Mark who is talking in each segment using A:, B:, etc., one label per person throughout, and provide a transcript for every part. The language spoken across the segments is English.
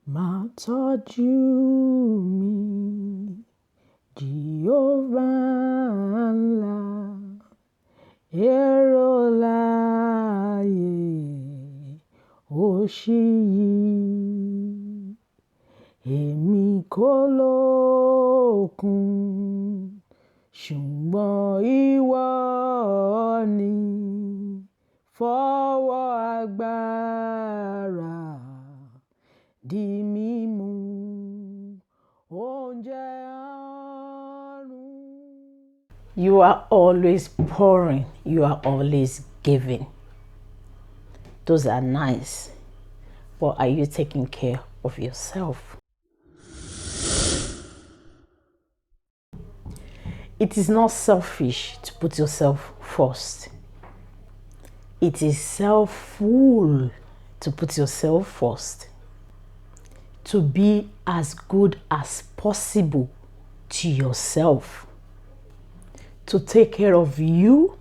A: Máa tọ́jú mi, Jehovah ńlá, èrò láyé òṣì yìí. Èmi kò lókun, ṣùgbọ́n ìwọ ni fọwọ́ agbára di mímú oúnjẹ ọ̀run. You are always pouring, you are always giving. Those are nice, but are you taking care of yourself? It is not selfish to put yourself first. It is self-full to put yourself first. To be as good as possible to yourself. To take care of you.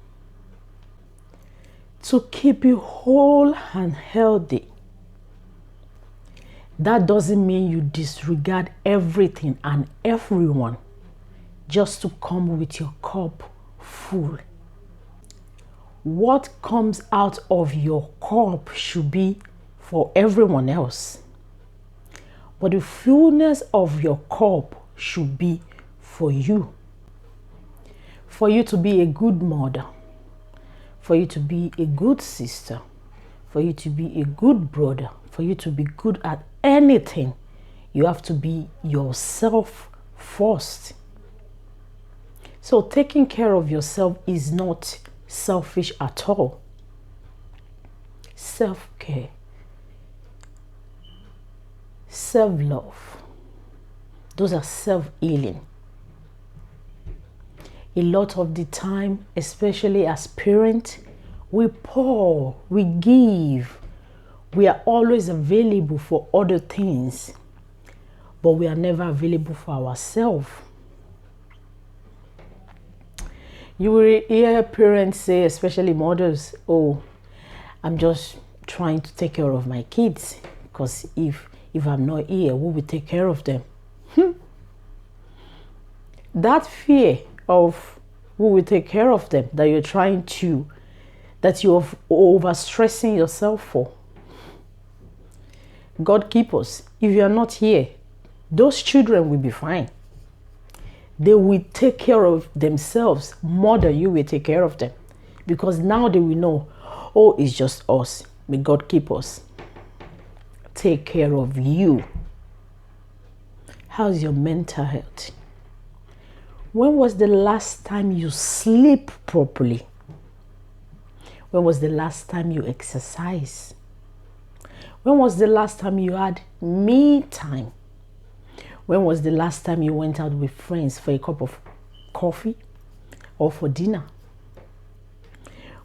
A: To keep you whole and healthy. That doesn't mean you disregard everything and everyone just to come with your cup full. What comes out of your cup should be for everyone else. But the fullness of your cup should be for you. For you to be a good mother. For you to be a good sister. For you to be a good brother. For you to be good at anything, you have to be yourself first. So taking care of yourself is not selfish at all. Self-care, self-love, those are self-healing. A lot of the time, especially as parents, we pour, we give. We are always available for other things, but we are never available for ourselves. You will hear parents say, especially mothers, oh, I'm just trying to take care of my kids, because if I'm not here, who will take care of them? That fear of who will take care of them that you're overstressing yourself for. God keep us. If you are not here, those children will be fine. They will take care of themselves more than you will take care of them. Because now they will know, oh, it's just us. May God keep us. Take care of you. How's your mental health? When was the last time you sleep properly? When was the last time you exercised? When was the last time you had me time? When was the last time you went out with friends for a cup of coffee or for dinner?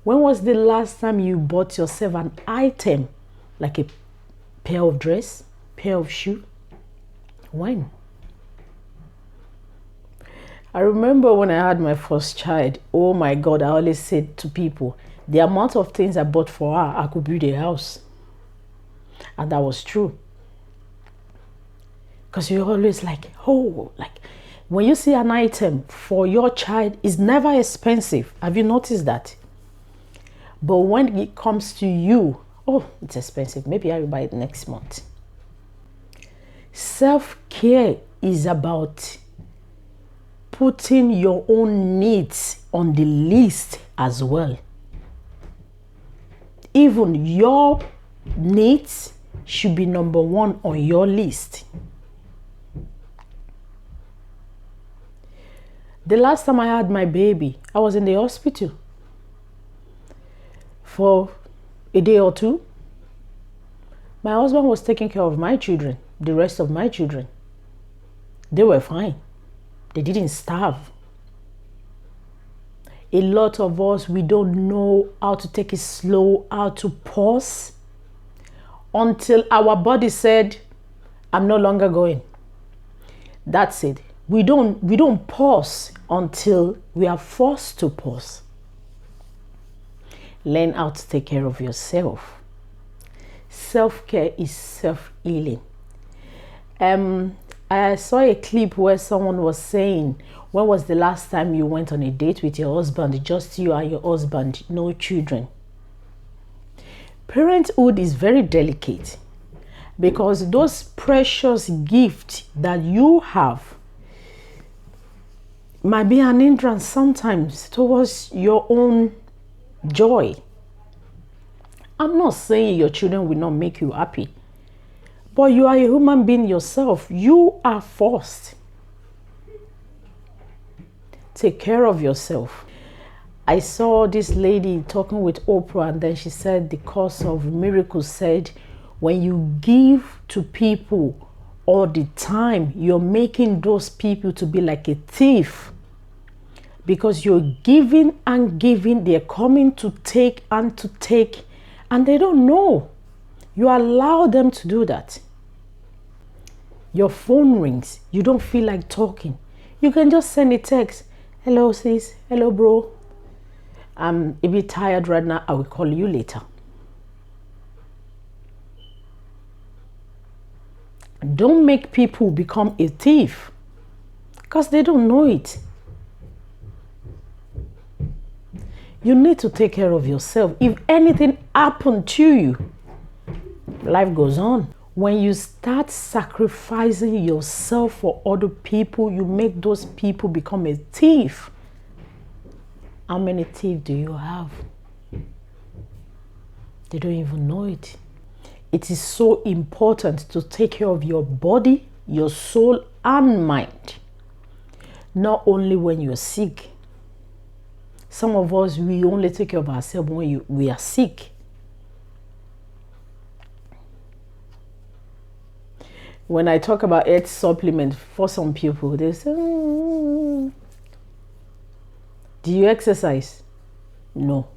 A: When was the last time you bought yourself an item like a pair of dress, pair of shoe? When? I remember when I had my first child, oh my God, I always said to people, the amount of things I bought for her, I could build a house. And that was true. Because you're always like, oh, like when you see an item for your child, it's never expensive. Have you noticed that? But when it comes to you, oh, it's expensive. Maybe I will buy it next month. Self-care is about putting your own needs on the list as well. Even your needs should be number one on your list. The last time I had my baby, I was in the hospital for a day or two. My husband was taking care of my children, the rest of my children. They were fine. They didn't starve. A lot of us, we don't know how to take it slow, how to pause until our body said, I'm no longer going. That's it. We don't pause until we are forced to pause. Learn how to take care of yourself. Self-care is self-healing. I saw a clip where someone was saying, when was the last time you went on a date with your husband, just you and your husband, no children? Parenthood is very delicate because those precious gifts that you have might be an hindrance sometimes towards your own joy. I'm not saying your children will not make you happy, but you are a human being yourself. You are first. Take care of yourself. I saw this lady talking with Oprah, and then she said the Course of Miracles said, when you give to people all the time, you're making those people to be like a thief, because you're giving and giving. They're coming to take, and they don't know. You allow them to do that. Your phone rings, you don't feel like talking, you can just send a text. Hello sis, hello bro, I'm a bit tired right now, I will call you later. Don't make people become a thief because they don't know it. You need to take care of yourself. If anything happened to you, life goes on. When you start sacrificing yourself for other people, you make those people become a thief. How many thieves do you have? They don't even know it. It is so important to take care of your body, your soul, and mind. Not only when you're sick. Some of us, we only take care of ourselves when we are sick. When I talk about health supplement, for some people, they say, do you exercise? No.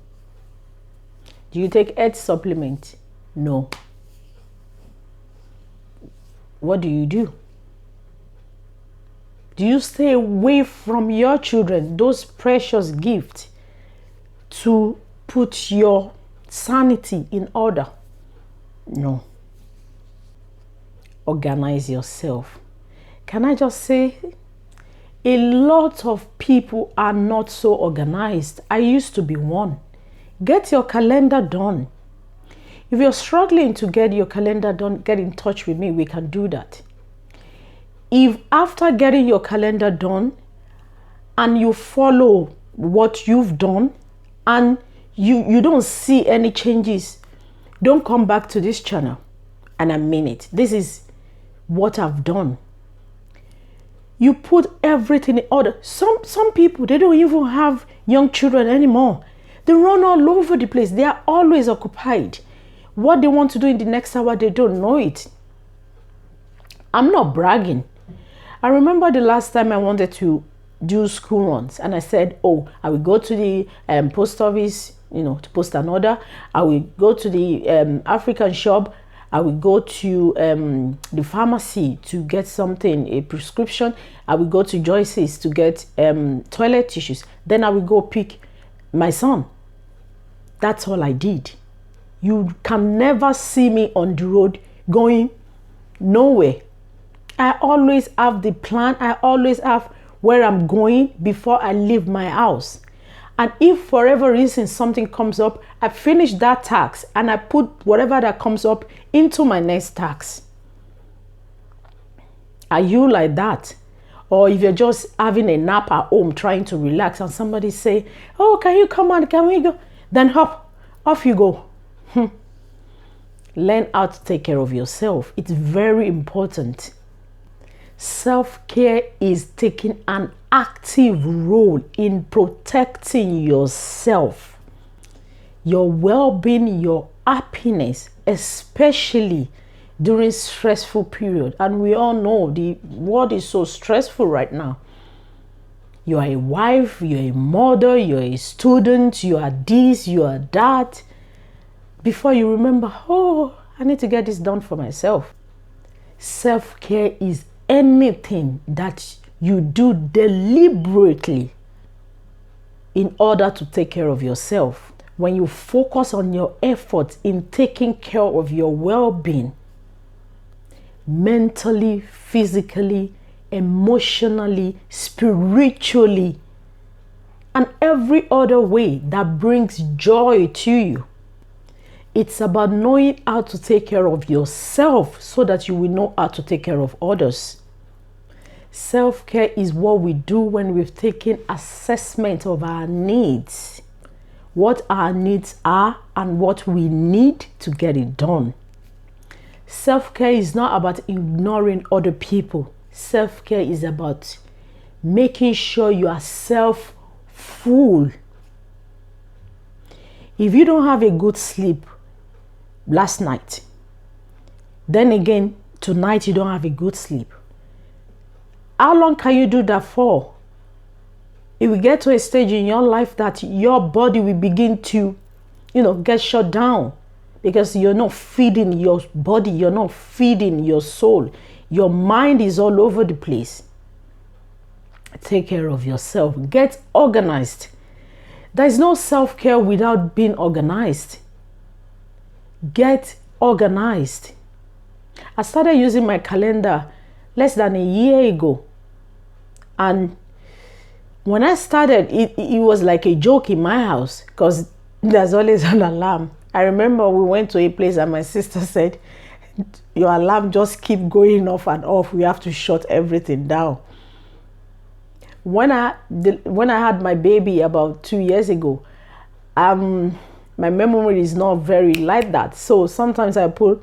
A: Do you take health supplement? No. What do you do? Do you stay away from your children, those precious gifts, to put your sanity in order? No. Organize yourself. Can I just say, a lot of people are not so organized. I used to be one. Get your calendar done. If you're struggling to get your calendar done, get in touch with me. We can do that. If after getting your calendar done and you follow what you've done and you don't see any changes, don't come back to this channel. And I mean it. This is what I've done. You put everything in order. Some people, they don't even have young children anymore. They run all over the place. They are always occupied. What they want to do in the next hour, they don't know it. I'm not bragging. I remember the last time I wanted to do school runs, and I said, oh, I will go to the post office, to post an order. I will go to the African shop. I will go to the pharmacy to get something, a prescription. I will go to Joyce's to get toilet tissues. Then I will go pick my son. That's all I did. You can never see me on the road going nowhere. I always have the plan. I always have where I'm going before I leave my house. And if for whatever reason something comes up, I finish that task and I put whatever that comes up into my next task. Are you like that? Or if you're just having a nap at home trying to relax and somebody say, oh, can you come on, can we go? Then hop, off you go. Learn how to take care of yourself. It's very important. Self-care is taking an active role in protecting yourself, your well-being, your happiness, especially during stressful period. And we all know the world is so stressful right now. You are a wife, you're a mother, you're a student, you are this, you are that. Before you remember, oh, I need to get this done for myself. Self-care is anything that you do deliberately in order to take care of yourself. When you focus on your efforts in taking care of your well-being, mentally, physically, emotionally, spiritually, and every other way that brings joy to you. It's about knowing how to take care of yourself so that you will know how to take care of others. Self-care is what we do when we've taken assessment of our needs, what our needs are and what we need to get it done. Self-care is not about ignoring other people. Self-care is about making sure you are self-full. If you don't have a good sleep last night, then again tonight you don't have a good sleep, how long can you do that for? It will get to a stage in your life that your body will begin to, get shut down, because you're not feeding your body, you're not feeding your soul. Your mind is all over the place. Take care of yourself. Get organized. There is no self-care without being organized. Get organized. I started using my calendar less than a year ago. And when I started, it was like a joke in my house because there's always an alarm. I remember we went to a place and my sister said, your alarm just keep going off and off. We have to shut everything down. When I had my baby about 2 years ago, my memory is not very like that. So sometimes I put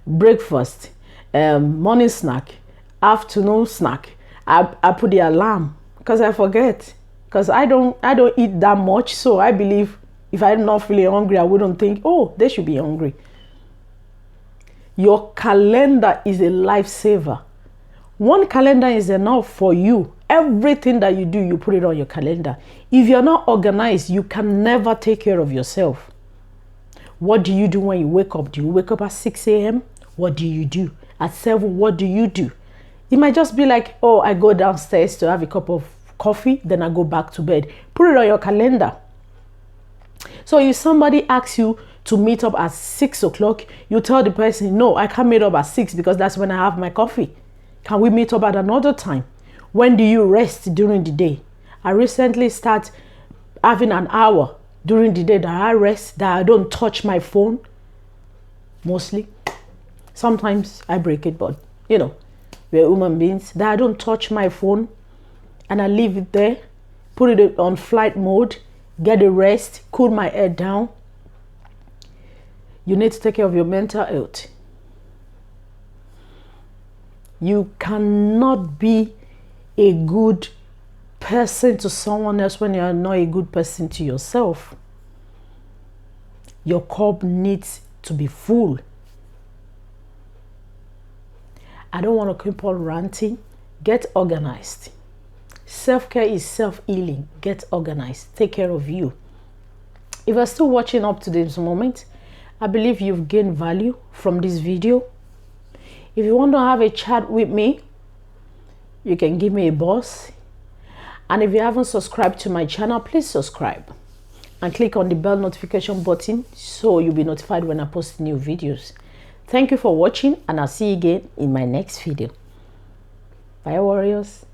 A: breakfast, morning snack, afternoon snack. I put the alarm because I forget, because I don't eat that much. So I believe if I'm not feeling hungry, I wouldn't think, oh, they should be hungry. Your calendar is a lifesaver. One calendar is enough for you. Everything that you do, you put it on your calendar. If you're not organized, you can never take care of yourself. What do you do when you wake up? Do you wake up at 6 a.m.? What do you do? At 7, what do you do? It might just be like, oh, I go downstairs to have a cup of coffee, then I go back to bed. Put it on your calendar. So if somebody asks you to meet up at 6 o'clock, you tell the person, no, I can't meet up at 6 because that's when I have my coffee. Can we meet up at another time? When do you rest during the day? I recently started having an hour during the day that I rest, that I don't touch my phone. Mostly. Sometimes I break it, but we're human beings. That I don't touch my phone and I leave it there, put it on flight mode, get a rest, cool my head down. You need to take care of your mental health. You cannot be a good person to someone else when you are not a good person to yourself. Your cup needs to be full. I don't want to keep on ranting. Get organized. Self-care is self-healing. Get organized. Take care of you. If you're still watching up to this moment, I believe you've gained value from this video. If you want to have a chat with me, you can give me a buzz. And if you haven't subscribed to my channel, please subscribe and click on the bell notification button so you'll be notified when I post new videos. Thank you for watching, and I'll see you again in my next video. Bye, warriors.